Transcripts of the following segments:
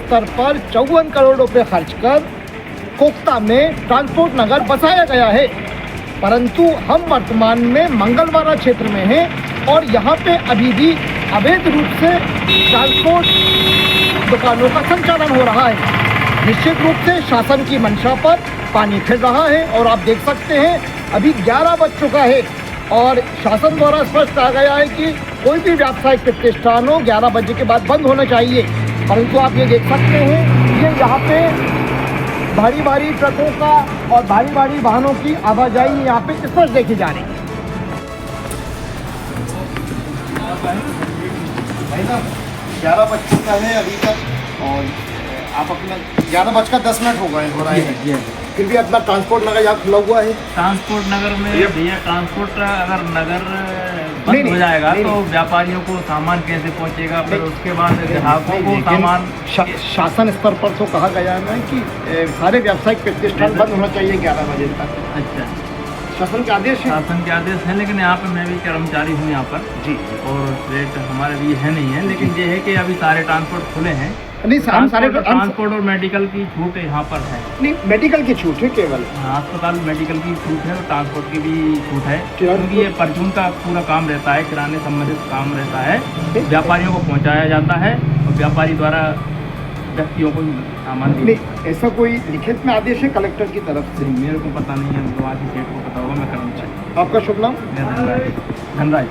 स्तर पर 54 करोड़ रुपए खर्च कर कोकता में ट्रांसपोर्ट नगर बसाया गया है, परंतु हम वर्तमान में मंगलवाड़ा क्षेत्र में हैं और यहाँ पे अभी भी अवैध रूप से ट्रांसपोर्ट दुकानों का संचालन हो रहा है। निश्चित रूप से शासन की मंशा पर पानी फिर रहा है और आप देख सकते हैं अभी 11 बज चुका है और शासन द्वारा स्पष्ट कहा गया है कि कोई भी व्यावसायिक प्रतिष्ठान हो 11 बजे के बाद बंद होना चाहिए, परंतु आप ये देख सकते हैं ये यहाँ पे भारी भारी ट्रकों का और भारी भारी वाहनों की आवाजाही यहाँ पे स्पष्ट देखी जा रही है। 11 बज चुका है अभी तक और आप अपना 11:10 हो गए हो रहा है, फिर भी अपना ट्रांसपोर्ट नगर यहाँ खुला हुआ है। ट्रांसपोर्ट नगर में भैया ट्रांसपोर्ट अगर नगर बंद हो जाएगा तो व्यापारियों को सामान कैसे पहुँचेगा, फिर उसके बाद ग्राहकों को सामान। शासन स्तर पर तो कहा गया है ना कि सारे व्यावसायिक प्रतिष्ठान बंद होना चाहिए 11 बजे तक। अच्छा, शासन के आदेश है। शासन के आदेश हैं, लेकिन यहाँ पे मैं भी कर्मचारी हूँ यहाँ पर जी, और रेट हमारे भी है नहीं है, लेकिन ये है कि अभी सारे ट्रांसपोर्ट खुले हैं। नहीं, हम सारे ट्रांसपोर्ट और मेडिकल की छूट यहाँ पर है। नहीं, मेडिकल की छूट है केवल, अस्पताल मेडिकल की छूट है और ट्रांसपोर्ट की भी छूट है, क्योंकि ये परचून का पूरा काम रहता है, किराने संबंधित काम रहता है, व्यापारियों को पहुँचाया जाता है और व्यापारी द्वारा व्यक्तियों को सामान। नहीं, ऐसा कोई लिखित में आदेश है कलेक्टर की तरफ से? मेरे को पता नहीं है, तो आज सेठ को पता होगा, मैं कर्मचारी। आपका शुभ नाम? धनराज।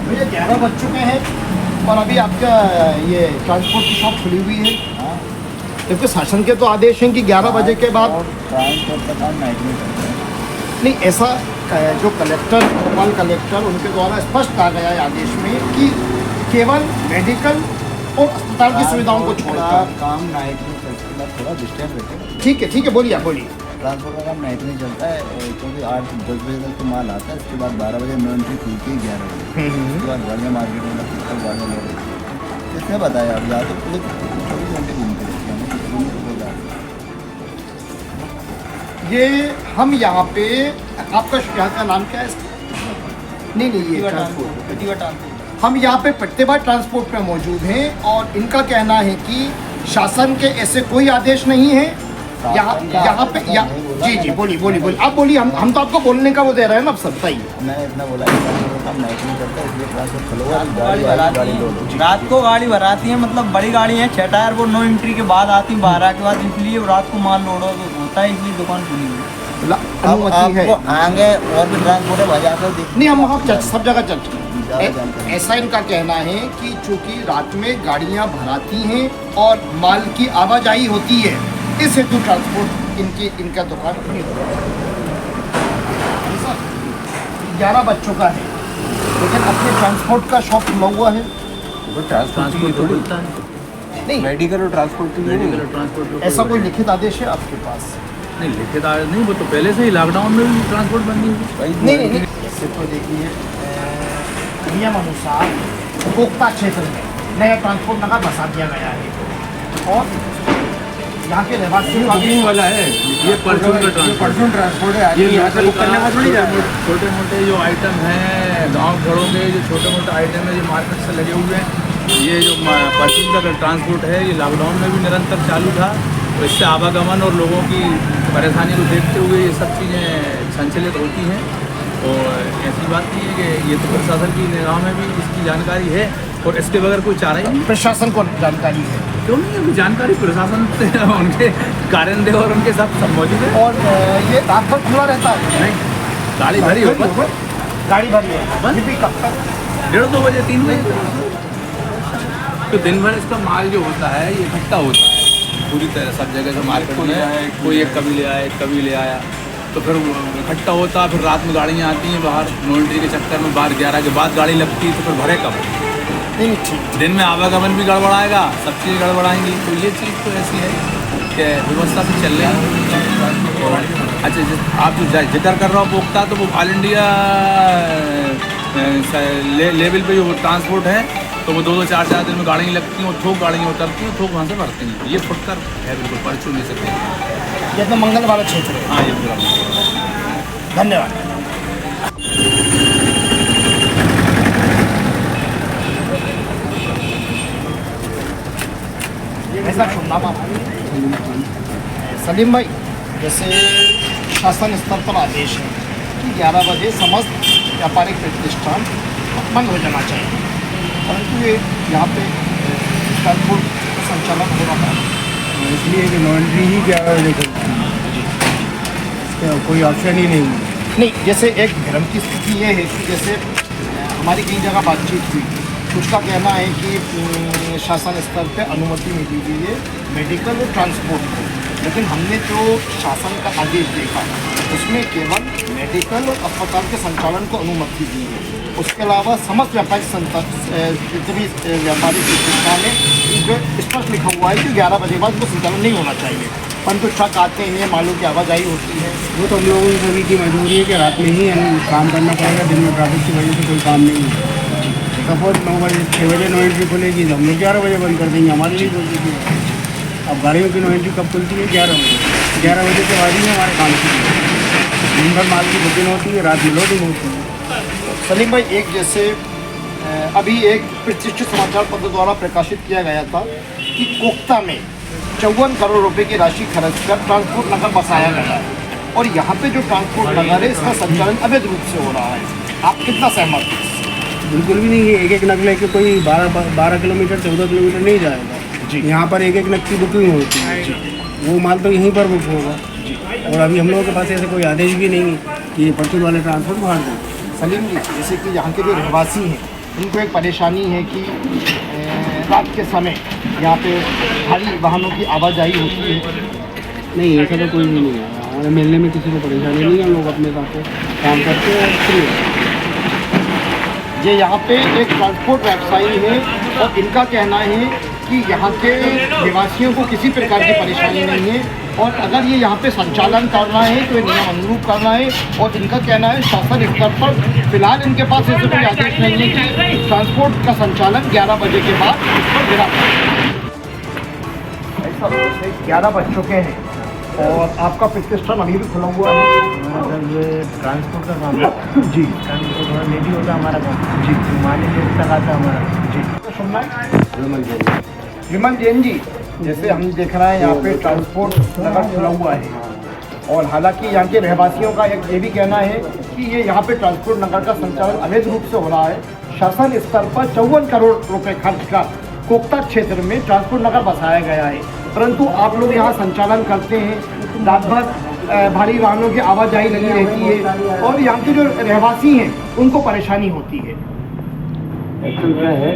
भैया 11 बज चुके हैं और अभी आपका ये ट्रांसपोर्ट की शॉप खुली हुई है, क्योंकि शासन के तो आदेश हैं कि 11 बजे के बाद ट्रांसपोर्ट का काम नाइट में करते हैं। नहीं, ऐसा जो कलेक्टर भोपाल कलेक्टर उनके द्वारा स्पष्ट कहा गया है आदेश में कि केवल मेडिकल और अस्पताल की सुविधाओं को छोड़कर काम नाइट में चलता है, थोड़ा डिस्टेंस रखें। ठीक है, बोलिए बोलिए। ट्रांसपोर्ट का काम नाइट में चलता है क्योंकि 8-10 बजे तक तो माल आता है, उसके बाद 12 बजे नो एंट्री खुलती है 11 बजे, उसके बाद गाड़ियाँ मार्केट में लगती है, गाड़ियाँ ले रही है। इसने बताया आप ज़्यादा पुलिस 24 घंटे घूमते रहते हैं। ये हम यहाँ पे आपका यहाँ का नाम क्या है? नहीं, ये ट्रांसपोर्ट। हम यहाँ पे पट्टेबार ट्रांसपोर्ट पे मौजूद हैं और इनका कहना है कि शासन के ऐसे कोई आदेश नहीं है यहाँ पे। जी, बोलिए आप बोलिए, हम तो आपको बोलने का वो दे रहे हैं ना, अब सब सही। मैंने इतना बोला कि हम नाइट में करते हैं, इसलिए ट्रांसपोर्ट खुला। रात को गाड़ी भराती है, मतलब बड़ी गाड़ी है 6 टायर, वो नो एंट्री के बाद आती 12 के बाद, इसलिए रात को माल लोड होता है, इसलिए दुकान खुली हुई अनुमति है। आगे और भी ट्रांसपोर्ट बजा कर नहीं, हम सब जगह चर्चा। ऐसा इनका कहना है कि चूंकि रात में गाड़ियां भराती हैं और माल की आवाजाही होती है, इस हेतु ट्रांसपोर्ट इनका दुकान खुली हुई है। 11 बज चुका है, लेकिन अपने ट्रांसपोर्ट का शॉप खुला हुआ है। ट्रांसपोर्ट तो बोलता है नहीं, मेडिकल और ट्रांसपोर्ट ऐसा कोई लिखित आदेश है आपके पास? नहीं, लिखित आदेश नहीं, वो तो पहले से ही लॉकडाउन में भी ट्रांसपोर्ट बंद नहीं हुई। नहीं, ऐसे तो देखिए नियम अनुसार कोकता क्षेत्र में नया ट्रांसपोर्ट नगर बसा दिया गया है और यहाँ के रहवासियों का बुकिंग वाला है, ये परचून ट्रांसपोर्ट है। ये छोटे मोटे जो आइटम हैं गाँव घरों के, जो छोटे मोटे आइटम है जो मार्केट से लगे हुए हैं, ये जो परचून का ट्रांसपोर्ट है ये लॉकडाउन में भी निरंतर चालू था, तो इससे आवागमन और लोगों की परेशानी को देखते हुए ये सब चीज़ें संचालित होती हैं। और ऐसी बात नहीं है कि ये तो प्रशासन की निगाह में भी इसकी जानकारी है और इसके बगैर कोई चारा ही नहीं। प्रशासन को जानकारी है? क्यों नहीं है, जानकारी प्रशासन से उनके कार्यान्वयन और उनके साथ सब मौजूद है। और ये रात भर खुला रहता है? नहीं, गाड़ी भरी हो, गाड़ी भरी है बस कब तक? 1:30 बजे 3 बजे। तो दिन भर इसका माल जो होता है ये इकट्ठा होता है पूरी तरह सब जगह से मार्केट में, कोई एक कभी ले आया, एक कभी ले आया, तो फिर इकट्ठा होता, फिर रात में गाड़ियाँ आती हैं बाहर, नो एंट्री के चक्कर में बाहर 11 के बाद गाड़ी लगती है, तो फिर भरे कब? नहीं, ठीक। दिन में आवागमन भी गड़बड़ाएगा, सब चीज़ गड़बड़ाएंगी, तो ये चीज़ तो ऐसी है कि व्यवस्था से चल रही है। अच्छा, आप जो जिक्र कर रहा हो पोख्ता, तो वो ऑल इंडिया लेवल पे जो ट्रांसपोर्ट है, तो वो 2-4 दिन में गाड़ियाँ लगती हैं और थोक गाड़ियाँ उतरती हैं, थोक वहाँ से भरती हैं। ये फुटकर है, बिल्कुल परचून नहीं सकते। ये तो मंगलवाड़ा क्षेत्र है। हाँ, ये पूरा। धन्यवाद। ऐसा सुनना सलीम भाई, जैसे शासन स्तर पर आदेश है कि 11 बजे समस्त व्यापारिक प्रतिष्ठान बंद हो जाना चाहिए, परंतु ये यहाँ पे ट्रांसपोर्ट संचालन हो रहा है इसलिए कि लॉन्ड्री ही 11 बजे चलती है, इसका कोई ऑप्शन ही नहीं है। नहीं, जैसे एक भ्रम की स्थिति ये है कि जैसे हमारी कई जगह बातचीत हुई, उसका कहना है कि शासन स्तर पे अनुमति मिली हुई है मेडिकल और ट्रांसपोर्ट को, लेकिन हमने जो शासन का आदेश देखा उसमें केवल मेडिकल और अस्पताल के संचालन को अनुमति दी है। उसके अलावा समस्त जितनी व्यापारिक प्रतिष्ठान है उनको स्पष्ट लिखा हुआ है कि 11 बजे बाद उनको संचालन नहीं होना चाहिए, परंतु ट्रक आते हैं, मालों की आवाजाही होती है। वो तो हम लोगों सभी की मजबूरी है कि रात में ही हम काम करना पड़ेगा, दिन में ट्रैफिक की वजह से कोई काम नहीं है। सपोज 9 बजे 6 बजे नो एंट्री खुलेगी तो हम लोग 11 बजे बंद कर देंगे, हमारे लिए बोल दीजिए। अब गाड़ियों की नो एंट्री कब खुलती है? 11 बजे। 11 बजे के बाद ही हमारे काम शुरू, दिन भर माल की बुकिंग होती है, रात में लोडिंग होती है। सलीम भाई, एक जैसे अभी एक प्रतिष्ठित समाचार पत्र द्वारा प्रकाशित किया गया था कि कोकता में 54 करोड़ रुपए की राशि खर्च कर ट्रांसपोर्ट नगर बसाया गया है, और यहाँ पे जो ट्रांसपोर्ट नगर है इसका संचालन अवैध रूप से हो रहा है। आप कितना सहमत हैं? बिल्कुल भी नहीं है। एक नग लेके कोई 12 किलोमीटर 14 किलोमीटर नहीं जाएगा जी। यहाँ पर एक नग की बुकिंग होती है जी। वो माल तो यहीं पर बुक होगा जी। और अभी हम लोगों के पास ऐसे कोई आदेश भी नहीं है कि ये परचून वाले ट्रांसपोर्ट बाहर दें। सलीम जी, जैसे कि यहाँ के जो रहवासी हैं उनको एक परेशानी है कि रात के समय यहाँ पे भारी वाहनों की आवाजाही होती है। नहीं, ऐसा तो कोई भी नहीं है। हमारे मिलने में किसी को परेशानी नहीं है, हम लोग अपने हिसाब से काम करते हैं और फ्री हैं। ये यहाँ पे एक ट्रांसपोर्ट व्यवसायी है और इनका कहना है कि यहाँ के निवासियों को किसी प्रकार की परेशानी नहीं है, और अगर ये यहाँ पे संचालन करना है तो ये नियम अनुरूप करना है। और इनका कहना है शासन स्तर पर फिलहाल इनके पास ऐसे कोई आदेश नहीं है कि ट्रांसपोर्ट का संचालन 11 बजे के बाद इस पर गिरा। ऐसा 11 बज चुके हैं और आपका प्रतिष्ठान अभी भी खुला हुआ है। हमारा सर ट्रांसपोर्ट का काम है जी। ट्रांसपोर्ट थोड़ा लेट ही होता है हमारा काम जी। माली लेट तक आता है हमारा जी। तो सुनना है विमल जैन जी, जैसे हम देख रहे हैं यहाँ पे ट्रांसपोर्ट नगर खुला हुआ है, और हालांकि यहाँ के रहवासियों का एक ये भी कहना है कि ये यहाँ पे ट्रांसपोर्ट नगर का संचालन अवैध रूप से हो रहा है। शासन स्तर पर 54 करोड़ रुपए खर्च कर कोकता क्षेत्र में ट्रांसपोर्ट नगर बसाया गया है, परंतु आप लोग यहाँ संचालन करते हैं, रात भर भारी वाहनों की आवाजाही लगी रहती है और यहाँ के जो रहवासी हैं उनको परेशानी होती है। एक्चुअल क्या है,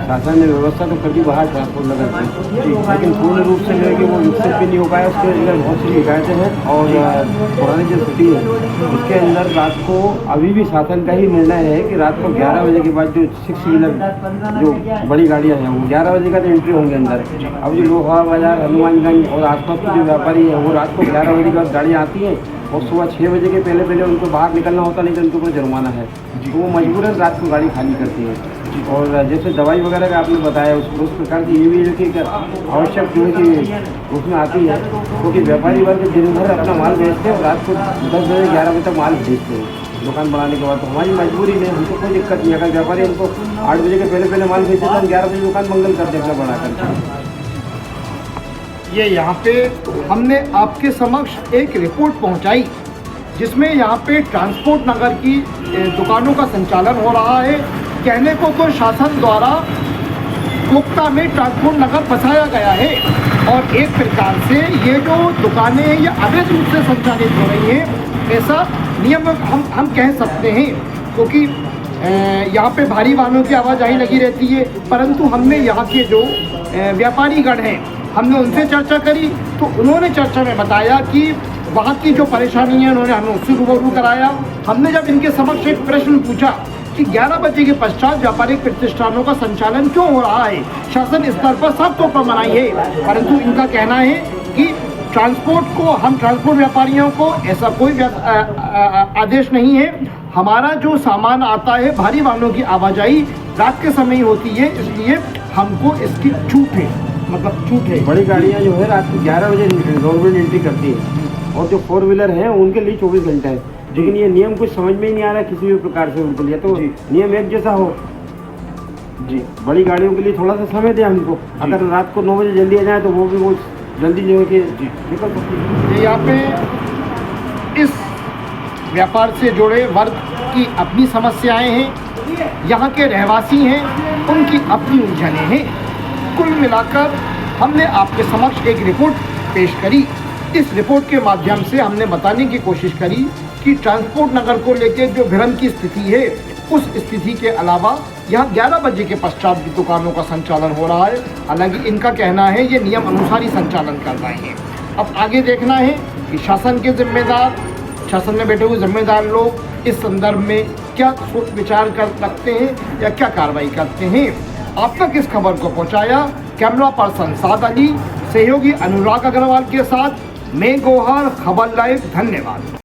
शासन ने व्यवस्था तो कर दी बाहर ट्रांसपोर्ट नगर की, लेकिन पूर्ण रूप से लेके वो विकसित भी नहीं हो पाया। उसके अंदर बहुत सी शिकायतें हैं, और पुरानी जो सिटी है उसके अंदर रात को अभी भी शासन का ही निर्णय है कि रात को 11 बजे के बाद जो 6 व्हीलर जो बड़ी गाड़ियाँ हैं वो 11 बजे का तो एंट्री होंगे अंदर। अब जो लोहा बाजार, हनुमानगंज और आसपास के जो व्यापारी हैं वो रात को 11 बजे के बाद गाड़ियाँ आती हैं और सुबह 6 बजे के पहले उनको बाहर निकलना होता, नहीं तो उनको कोई जुर्माना है, तो वो मजबूरन रात को गाड़ी खाली करती है। और जैसे दवाई वगैरह का आपने बताया उस प्रकार की ये भी है कि आवश्यक जो है कि उसमें आती है, क्योंकि व्यापारी वर्ग दिन भर अपना माल बेचते हैं और रात को 10 बजे 11 बजे तक माल बेचते हैं दुकान बनाने के बाद। तो हमारी मजबूरी में हमको कोई दिक्कत नहीं है, अगर व्यापारी हमको 8 बजे के पहले माल बेचते तो हम 11 बजे दुकान मंगल करते हैं अपना बना करके। ये यहाँ पे हमने आपके समक्ष एक रिपोर्ट पहुँचाई जिसमें यहाँ पे ट्रांसपोर्ट नगर की दुकानों का संचालन हो रहा है। कहने को तो शासन द्वारा कोकता में ट्रांसपोर्ट नगर बसाया गया है, और एक प्रकार से ये जो दुकानें हैं ये अवैध रूप से संचालित हो रही हैं, ऐसा नियम हम कह सकते हैं, क्योंकि यहाँ पे भारी वाहनों की आवाजाही लगी रहती है। परंतु हमने यहाँ के जो व्यापारीगण हैं हमने उनसे चर्चा करी, तो उन्होंने चर्चा में बताया कि वहाँ की जो परेशानी है उन्होंने हमें उससे रूबरू कराया। हमने जब इनके समक्ष एक प्रश्न पूछा कि 11 बजे के पश्चात व्यापारिक प्रतिष्ठानों का संचालन क्यों हो रहा है, शासन स्तर पर सब तो मनाही है, परंतु इनका कहना है कि ट्रांसपोर्ट व्यापारियों को ऐसा कोई आदेश नहीं है। हमारा जो सामान आता है भारी वाहनों की आवाजाही रात के समय ही होती है, इसलिए हमको इसकी छूट है। बड़ी गाड़ियाँ जो है रात को 11 बजे गवर्नमेंट एंट्री करती है, और जो 4 व्हीलर हैं उनके लिए 24 घंटे है। लेकिन ये नियम कुछ समझ में ही नहीं आ रहा किसी भी प्रकार से उनके लिए, तो नियम एक जैसा हो। जी, बड़ी गाड़ियों के लिए थोड़ा सा समय दें हमको। अगर रात को 9 बजे जल्दी आ जाए तो वो जल्दी जो है कि निकल सकती है। ये यहाँ पे इस व्यापार से जुड़े वर्ग की अपनी समस्याएं हैं, यहाँ के रहवासी हैं, उनकी अपनी उलझनें हैं। कुल मिलाकर हमने आपके समक्ष एक रिपोर्ट पेश करी। इस रिपोर्ट के माध्यम से हमने बताने की कोशिश करी कि ट्रांसपोर्ट नगर को लेकर जो भ्रम की स्थिति है, उस स्थिति के अलावा यहाँ 11 बजे के पश्चात भी दुकानों का संचालन हो रहा है। हालांकि इनका कहना है ये नियम अनुसार ही संचालन कर रहे हैं। अब आगे देखना है कि शासन के जिम्मेदार, शासन में बैठे हुए जिम्मेदार लोग इस संदर्भ में क्या सोच विचार कर रखते हैं या क्या कार्रवाई करते हैं। आप तक इस खबर को पहुंचाया कैमरा पर्सन साद अली, सहयोगी अनुराग अग्रवाल के साथ मैं गोहार, खबर लाइव। धन्यवाद।